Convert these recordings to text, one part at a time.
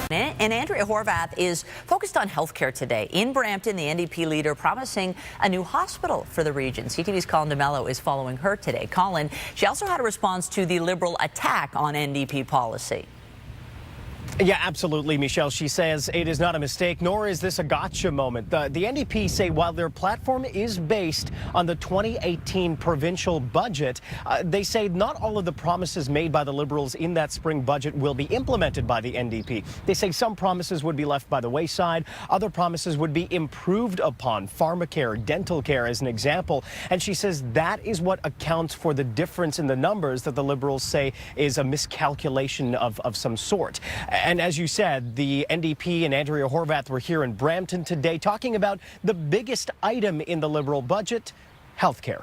And Andrea Horwath is focused on healthcare today. In Brampton, the NDP leader promising a new hospital for the region. CTV's Colin DeMello is following her today. Colin, she also had a response to the Liberal attack on NDP policy. Yeah, absolutely, Michelle. She says it is not a mistake, nor is this a gotcha moment. The NDP say while their platform is based on the 2018 provincial budget, they say not all of the promises made by the Liberals in that spring budget will be implemented by the NDP. They say some promises would be left by the wayside. Other promises would be improved upon, pharmacare, dental care as an example. And she says that is what accounts for the difference in the numbers that the Liberals say is a miscalculation of some sort. And as you said, the NDP and Andrea Horwath were here in Brampton today talking about the biggest item in the Liberal budget, healthcare.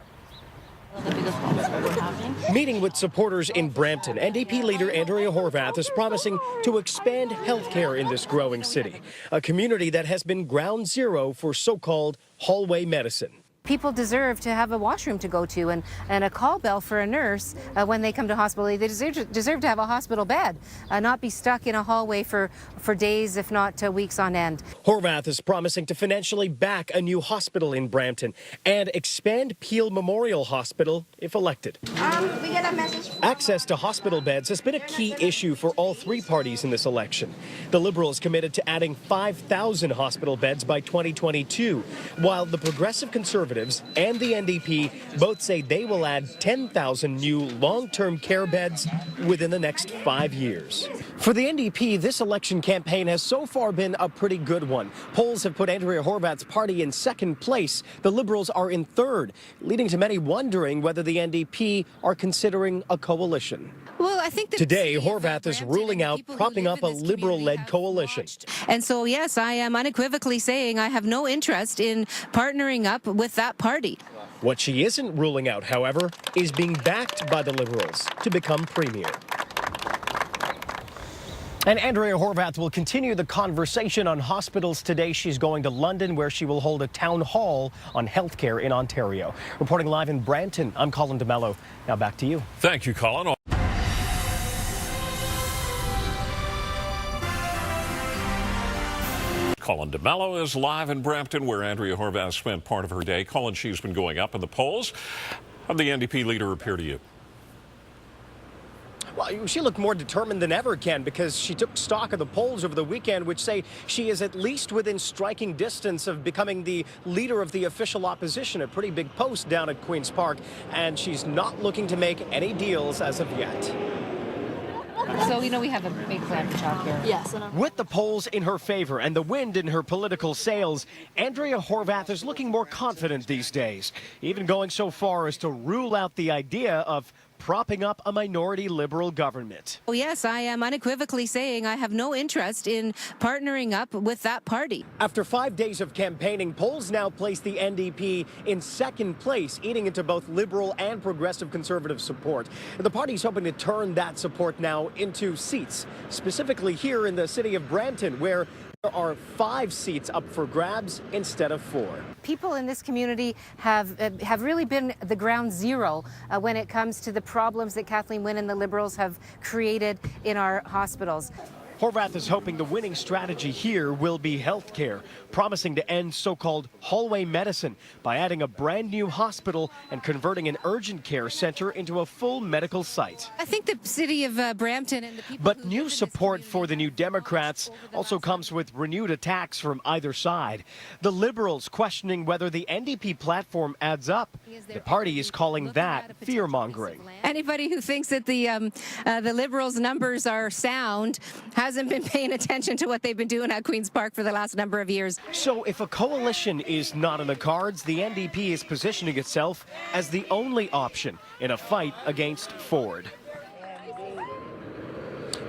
Meeting with supporters in Brampton, NDP leader Andrea Horwath is promising to expand healthcare in this growing city, a community that has been ground zero for so-called hallway medicine. People deserve to have a washroom to go to and a call bell for a nurse when they come to hospital. They deserve to have a hospital bed, not be stuck in a hallway for days, if not weeks on end. Horwath is promising to financially back a new hospital in Brampton and expand Peel Memorial Hospital if elected. We get a message. Access to hospital beds has been a key issue for all three parties in this election. The Liberals committed to adding 5,000 hospital beds by 2022, while the Progressive Conservatives and the NDP both say they will add 10,000 new long-term care beds within the next 5 years. For the NDP, this election campaign has so far been a pretty good one. Polls have put Andrea Horwath's party in second place. The Liberals are in third, leading to many wondering whether the NDP are considering a coalition. Well, I think that today, Horwath is ruling out propping up a Liberal-led coalition. And so, yes, I am unequivocally saying I have no interest in partnering up with that party. What she isn't ruling out, however, is being backed by the Liberals to become premier. And Andrea Horwath will continue the conversation on hospitals today. She's going to London, where she will hold a town hall on healthcare in Ontario. Reporting live in Brampton, I'm Colin DeMello. Now back to you. Thank you, Colin. Colin DeMello is live in Brampton, where Andrea Horwath spent part of her day. Colin, she's been going up in the polls. How did the NDP leader appear to you? Well, she looked more determined than ever, Ken, because she took stock of the polls over the weekend, which say she is at least within striking distance of becoming the leader of the official opposition, a pretty big post down at Queen's Park, and she's not looking to make any deals as of yet. So, we have a big plan for childcare. Yes. With the polls in her favor and the wind in her political sails, Andrea Horwath is looking more confident these days, even going so far as to rule out the idea of propping up a minority Liberal government. Oh, yes, I am unequivocally saying I have no interest in partnering up with that party. After 5 days of campaigning, polls now place the NDP in second place, eating into both Liberal and Progressive Conservative support. The party's hoping to turn that support now into seats, specifically here in the city of Brampton, where there are 5 seats up for grabs instead of 4. People in this community have really been the ground zero when it comes to the problems that Kathleen Wynne and the Liberals have created in our hospitals. Horwath is hoping the winning strategy here will be health care, promising to end so-called hallway medicine by adding a brand new hospital and converting an urgent care center into a full medical site. I think the city of Brampton and the people But new support for the New Democrats also comes with renewed attacks from either side. The Liberals questioning whether the NDP platform adds up. The party is calling that fear-mongering. Anybody who thinks that the Liberals' numbers are sound hasn't been paying attention to what they've been doing at Queen's Park for the last number of years. So if a coalition is not in the cards, the NDP is positioning itself as the only option in a fight against Ford.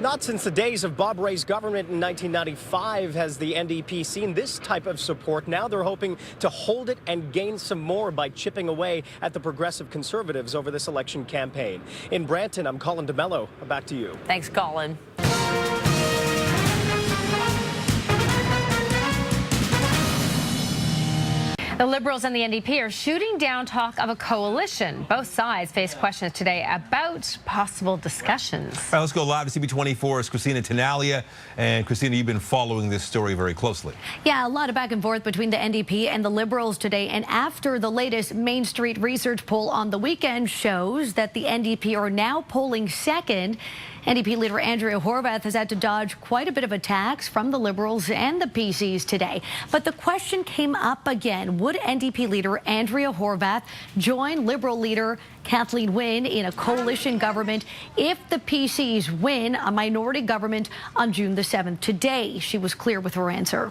Not since the days of Bob Rae's government in 1995 has the NDP seen this type of support. Now they're hoping to hold it and gain some more by chipping away at the Progressive Conservatives over this election campaign. In Brampton, I'm Colin DeMello. Back to you. Thanks, Colin. The Liberals and the NDP are shooting down talk of a coalition. Both sides face questions today about possible discussions. All right, let's go live to CB24's Christina Tenalia. And Christina, you've been following this story very closely. Yeah, a lot of back and forth between the NDP and the Liberals today. And after the latest Main Street research poll on the weekend shows that the NDP are now polling second, NDP leader Andrea Horwath has had to dodge quite a bit of attacks from the Liberals and the PCs today. But the question came up again. Would NDP leader Andrea Horwath join Liberal leader Kathleen Wynne in a coalition government if the PCs win a minority government on June the 7th? Today, she was clear with her answer.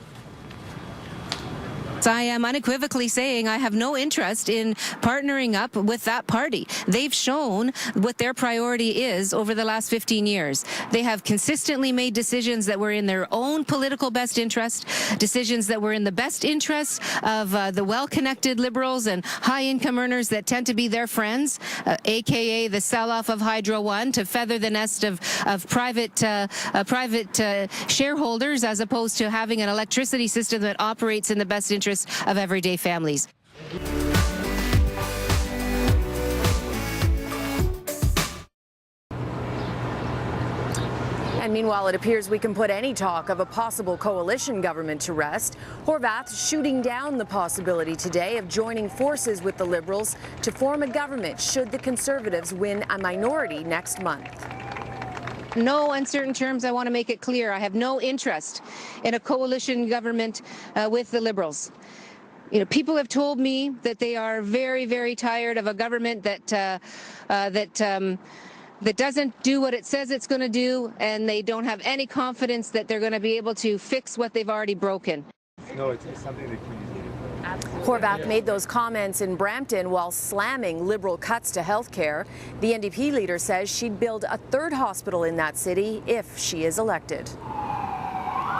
I am unequivocally saying I have no interest in partnering up with that party. They've shown what their priority is over the last 15 years. They have consistently made decisions that were in their own political best interest, decisions that were in the best interest of the well-connected Liberals and high-income earners that tend to be their friends, aka the sell-off of Hydro One to feather the nest of private shareholders, as opposed to having an electricity system that operates in the best interest of everyday families. And meanwhile, it appears we can put any talk of a possible coalition government to rest. Horwath shooting down the possibility today of joining forces with the Liberals to form a government should the Conservatives win a minority next month. No uncertain terms. I want to make it clear. I have no interest in a coalition government with the Liberals. You know, people have told me that they are very, very tired of a government that doesn't do what it says it's going to do, and they don't have any confidence that they're going to be able to fix what they've already broken. No, it's something that Horwath made those comments in Brampton while slamming Liberal cuts to health care. The NDP leader says she'd build a third hospital in that city if she is elected.